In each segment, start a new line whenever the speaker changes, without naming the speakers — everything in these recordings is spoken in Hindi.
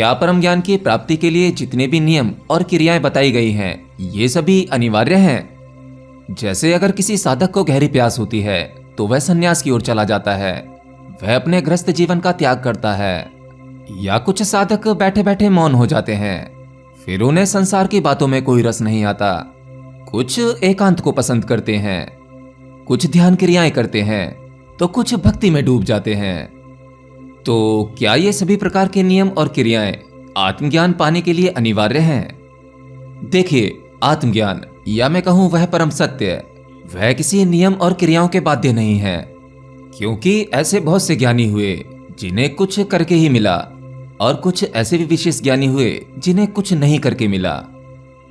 क्या परम ज्ञान की प्राप्ति के लिए जितने भी नियम और क्रियाएं बताई गई हैं, ये सभी अनिवार्य हैं? जैसे अगर किसी साधक को गहरी प्यास होती है तो वह संन्यास की ओर चला जाता है, वह अपने गृहस्थ जीवन का त्याग करता है। या कुछ साधक बैठे बैठे मौन हो जाते हैं, फिर उन्हें संसार की बातों में कोई रस नहीं आता। कुछ एकांत को पसंद करते हैं, कुछ ध्यान क्रियाएं करते हैं, तो कुछ भक्ति में डूब जाते हैं। तो क्या ये सभी प्रकार के नियम और क्रियाएं आत्मज्ञान पाने के लिए अनिवार्य हैं? देखिए, आत्मज्ञान या मैं कहूं वह परम सत्य, वह किसी नियम और क्रियाओं के बाध्य नहीं है। क्योंकि ऐसे बहुत से ज्ञानी हुए जिन्हें कुछ करके ही मिला, और कुछ ऐसे भी विशेष ज्ञानी हुए जिन्हें कुछ नहीं करके मिला।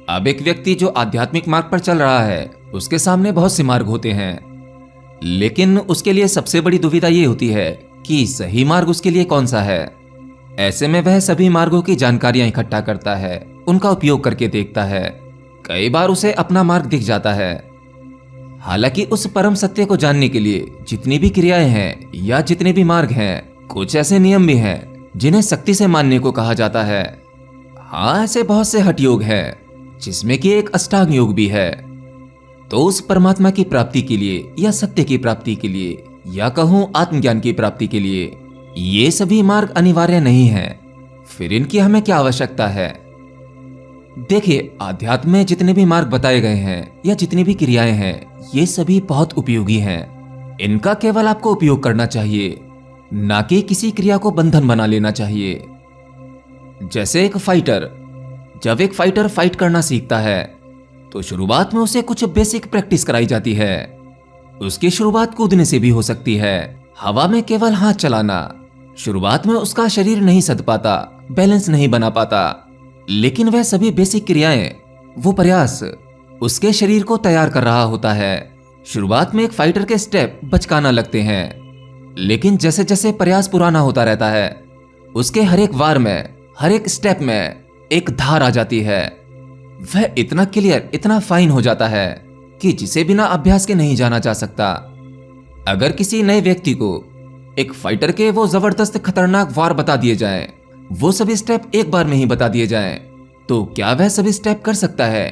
अब एक व्यक्ति जो आध्यात्मिक मार्ग पर चल रहा है, उसके सामने बहुत से मार्ग होते हैं, लेकिन उसके लिए सबसे बड़ी दुविधा ये होती है कि सही मार्ग उसके लिए कौन सा है। ऐसे में वह सभी मार्गों की जानकारियां इकट्ठा करता है, उनका उपयोग करके देखता है। कई बार उसे अपना मार्ग दिख जाता है। हालांकि उस परम सत्य को जानने के लिए जितनी भी क्रियाएं हैं या जितने भी मार्ग हैं, कुछ ऐसे नियम भी हैं जिन्हें सख्ती से मानने को कहा जाता है। हाँ, ऐसे बहुत से हठ योग हैं, जिसमें कि एक अष्टांग योग भी है। तो उस परमात्मा की प्राप्ति के लिए या सत्य की प्राप्ति के लिए या कहूं आत्मज्ञान की प्राप्ति के लिए ये सभी मार्ग अनिवार्य नहीं हैं। फिर इनकी हमें क्या आवश्यकता है? देखिए, आध्यात्म में जितने भी मार्ग बताए गए हैं या जितनी भी क्रियाएं हैं, ये सभी बहुत उपयोगी हैं। इनका केवल आपको उपयोग करना चाहिए, ना कि किसी क्रिया को बंधन बना लेना चाहिए। जैसे एक फाइटर, जब एक फाइटर फाइट करना सीखता है तो शुरुआत में उसे कुछ बेसिक प्रैक्टिस कराई जाती है। उसकी शुरुआत कूदने से भी हो सकती है, हवा में केवल हाथ चलाना। शुरुआत में उसका शरीर नहीं सध पाता, बैलेंस नहीं बना पाता, लेकिन वह सभी बेसिक क्रियाएं, वो प्रयास उसके शरीर को तैयार कर रहा होता है। शुरुआत में एक फाइटर के स्टेप बचकाना लगते हैं, लेकिन जैसे जैसे प्रयास पुराना होता रहता है, उसके हर एक वार में, हर एक स्टेप में एक धार आ जाती है। वह इतना क्लियर, इतना फाइन हो जाता है कि जिसे बिना अभ्यास के नहीं जाना जा सकता। अगर किसी नए व्यक्ति को एक फाइटर के वो जबरदस्त खतरनाक वार बता दिए जाएं, वो सभी स्टेप एक बार में ही बता दिए जाएं, तो क्या वह सभी स्टेप कर सकता है?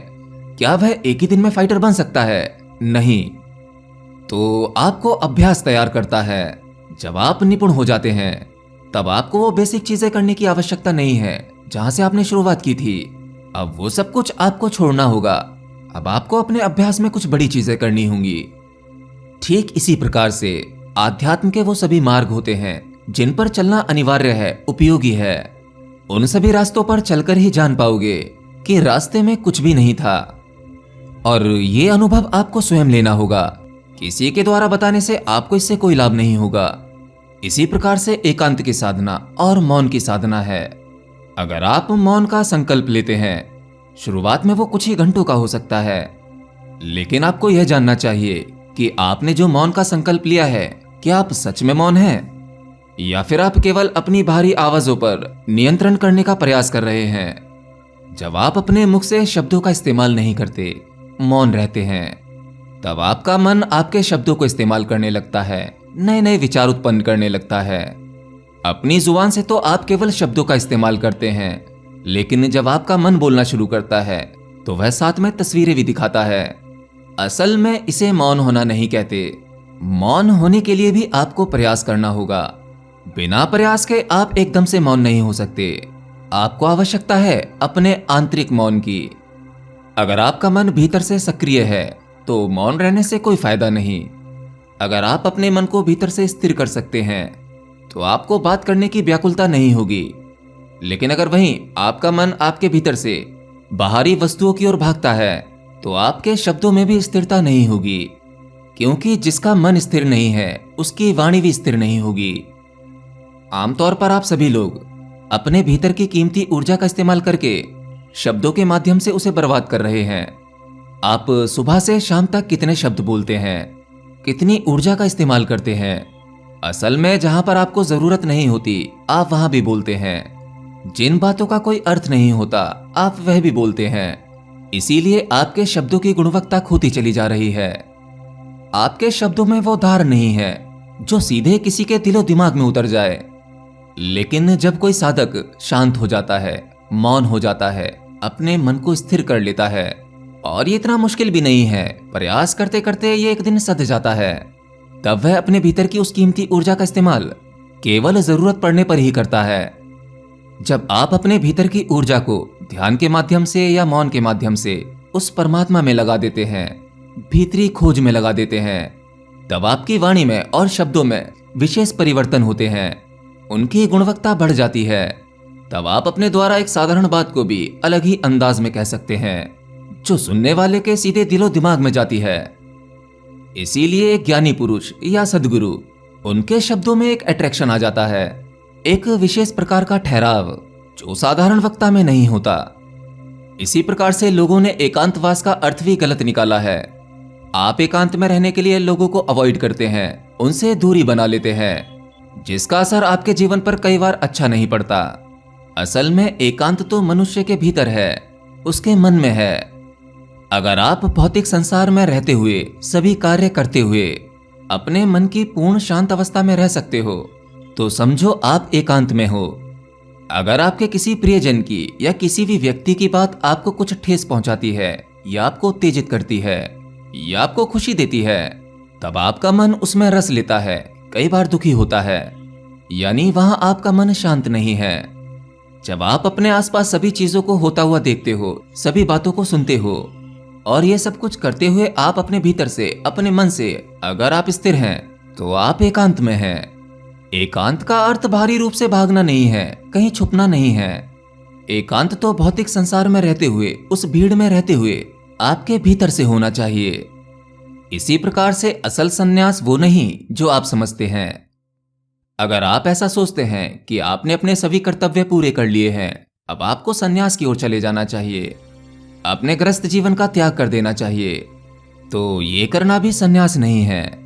क्या वह एक ही दिन में फाइटर बन सकता है? नहीं। तो आपको अभ्यास तैयार करता है। जब आप निपुण हो जाते हैं, तब आपको वो बेसिक चीजें करने की आवश्यकता नहीं है जहां से आपने शुरुआत की थी। अब वो सब कुछ आपको छोड़ना होगा। अब आपको अपने अभ्यास में कुछ बड़ी चीजें करनी होंगी। ठीक इसी प्रकार से आध्यात्म के वो सभी मार्ग होते हैं जिन पर चलना अनिवार्य है, उपयोगी है। उन सभी रास्तों पर चलकर ही जान पाओगे कि रास्ते में कुछ भी नहीं था। और ये अनुभव आपको स्वयं लेना होगा, किसी के द्वारा बताने से आपको इससे कोई लाभ नहीं होगा। इसी प्रकार से एकांत की साधना और मौन की साधना है। अगर आप मौन का संकल्प लेते हैं, शुरुआत में वो कुछ ही घंटों का हो सकता है, लेकिन आपको यह जानना चाहिए कि आपने जो मौन का संकल्प लिया है, क्या आप सच में मौन हैं, या फिर आप केवल अपनी बाहरी आवाजों पर नियंत्रण करने का प्रयास कर रहे हैं। जब आप अपने मुख से शब्दों का इस्तेमाल नहीं करते, मौन रहते हैं, तब आपका मन आपके शब्दों को इस्तेमाल करने लगता है, नए नए विचार उत्पन्न करने लगता है। अपनी जुबान से तो आप केवल शब्दों का इस्तेमाल करते हैं, लेकिन जब आपका मन बोलना शुरू करता है तो वह साथ में तस्वीरें भी दिखाता है। असल में इसे मौन होना नहीं कहते। मौन होने के लिए भी आपको प्रयास करना होगा। बिना प्रयास के आप एकदम से मौन नहीं हो सकते। आपको आवश्यकता है अपने आंतरिक मौन की। अगर आपका मन भीतर से सक्रिय है तो मौन रहने से कोई फायदा नहीं। अगर आप अपने मन को भीतर से स्थिर कर सकते हैं तो आपको बात करने की व्याकुलता नहीं होगी। लेकिन अगर वहीं आपका मन आपके भीतर से बाहरी वस्तुओं की ओर भागता है तो आपके शब्दों में भी स्थिरता नहीं होगी, क्योंकि जिसका मन स्थिर नहीं है उसकी वाणी भी स्थिर नहीं होगी। आमतौर पर आप सभी लोग अपने भीतर की कीमती ऊर्जा का इस्तेमाल करके शब्दों के माध्यम से उसे बर्बाद कर रहे हैं। आप सुबह से शाम तक कितने शब्द बोलते हैं, कितनी ऊर्जा का इस्तेमाल करते हैं। असल में जहां पर आपको जरूरत नहीं होती आप वहां भी बोलते हैं। जिन बातों का कोई अर्थ नहीं होता आप वह भी बोलते हैं। इसीलिए आपके शब्दों की गुणवत्ता खोती चली जा रही है। आपके शब्दों में वो धार नहीं है जो सीधे किसी के दिलो दिमाग में उतर जाए। लेकिन जब कोई साधक शांत हो जाता है, मौन हो जाता है, अपने मन को स्थिर कर लेता है, और ये इतना मुश्किल भी नहीं है, प्रयास करते करते ये एक दिन सध जाता है, तब वह अपने भीतर की उस कीमती ऊर्जा का इस्तेमाल केवल जरूरत पड़ने पर ही करता है। जब आप अपने भीतर की ऊर्जा को ध्यान के माध्यम से या मौन के माध्यम से उस परमात्मा में लगा देते हैं, भीतरी खोज में लगा देते हैं, तब आपकी वाणी में और शब्दों में विशेष परिवर्तन होते हैं, उनकी गुणवत्ता बढ़ जाती है। तब आप अपने द्वारा एक साधारण बात को भी अलग ही अंदाज में कह सकते हैं, जो सुनने वाले के सीधे दिलो दिमाग में जाती है। इसीलिए एक ज्ञानी पुरुष या सद्गुरु, उनके शब्दों में एक अट्रैक्शन आ जाता है, एक विशेष प्रकार का ठहराव जो साधारण वक्ता में नहीं होता। इसी प्रकार से लोगों ने एकांतवास का अर्थ भी गलत निकाला है। आप एकांत में रहने के लिए लोगों को अवॉइड करते हैं, उनसे दूरी बना लेते हैं, जिसका असर आपके जीवन पर कई बार अच्छा नहीं पड़ता। असल में एकांत तो मनुष्य के भीतर है, उसके मन में है। अगर आप भौतिक संसार में रहते हुए, सभी कार्य करते हुए अपने मन की पूर्ण शांत अवस्था में रह सकते हो, तो समझो आप एकांत में हो। अगर आपके किसी प्रियजन की या किसी भी व्यक्ति की बात आपको कुछ ठेस पहुंचाती है, या आपको उत्तेजित करती है, या आपको खुशी देती है, तब आपका मन उसमें रस लेता है, कई बार दुखी होता है, यानी वहां आपका मन शांत नहीं है। जब आप अपने आसपास सभी चीजों को होता हुआ देखते हो, सभी बातों को सुनते हो, और ये सब कुछ करते हुए आप अपने भीतर से, अपने मन से अगर आप स्थिर हैं, तो आप एकांत में हैं। एकांत का अर्थ बाहरी रूप से भागना नहीं है, कहीं छुपना नहीं है। एकांत तो भौतिक संसार में रहते हुए, उस भीड़ में रहते हुए आपके भीतर से होना चाहिए। इसी प्रकार से असल संन्यास वो नहीं जो आप समझते हैं। अगर आप ऐसा सोचते हैं कि आपने अपने सभी कर्तव्य पूरे कर लिए हैं, अब आपको संन्यास की ओर चले जाना चाहिए, अपने ग्रस्त जीवन का त्याग कर देना चाहिए, तो ये करना भी संन्यास नहीं है।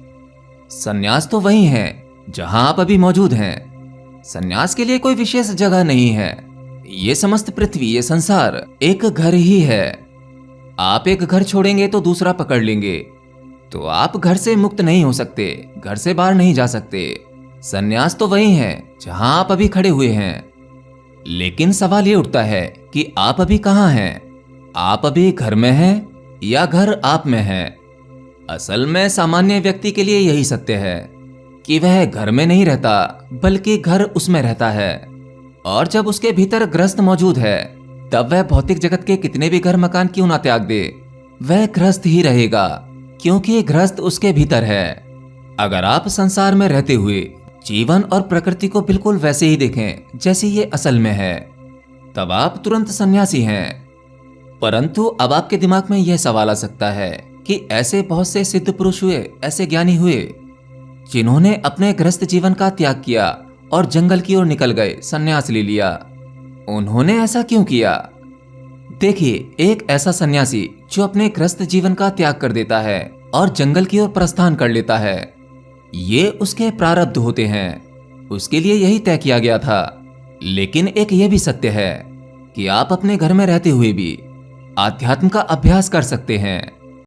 संन्यास तो वही है जहां आप अभी मौजूद हैं। संन्यास के लिए कोई विशेष जगह नहीं है। ये समस्त पृथ्वी, ये संसार एक घर ही है। आप एक घर छोड़ेंगे तो दूसरा पकड़ लेंगे, तो आप घर से मुक्त नहीं हो सकते, घर से बाहर नहीं जा सकते। संन्यास तो वही है जहां आप अभी खड़े हुए हैं। लेकिन सवाल ये उठता है कि आप अभी कहां हैं? आप अभी घर में हैं या घर आप में है? असल में सामान्य व्यक्ति के लिए यही सत्य है कि वह घर में नहीं रहता, बल्कि घर उसमें रहता है। और जब उसके भीतर ग्रस्त मौजूद है, तब वह भौतिक जगत के कितने भी घर मकान क्यों ना त्याग दे, वह ग्रस्त ही रहेगा, क्योंकि ग्रस्त उसके भीतर है। अगर आप संसार में रहते हुए जीवन और प्रकृति को बिल्कुल वैसे ही देखें जैसे ये असल में है, तब आप तुरंत सन्यासी हैं। परंतु अब आपके दिमाग में यह सवाल आ सकता है कि ऐसे बहुत से सिद्ध पुरुष हुए, ऐसे ज्ञानी हुए, जिन्होंने अपने ग्रस्त जीवन का त्याग किया और जंगल की ओर निकल गए, सन्यास ले लिया। उन्होंने ऐसा क्यों किया? देखिए, एक ऐसा सन्यासी जो अपने ग्रस्त जीवन का त्याग कर देता है और जंगल की ओर प्रस्थान कर लेता है, ये उसके प्रारब्ध होते हैं, उसके लिए यही तय किया गया था। लेकिन एक ये भी सत्य है कि आप अपने घर में रहते हुए भी आध्यात्म का अभ्यास कर सकते हैं।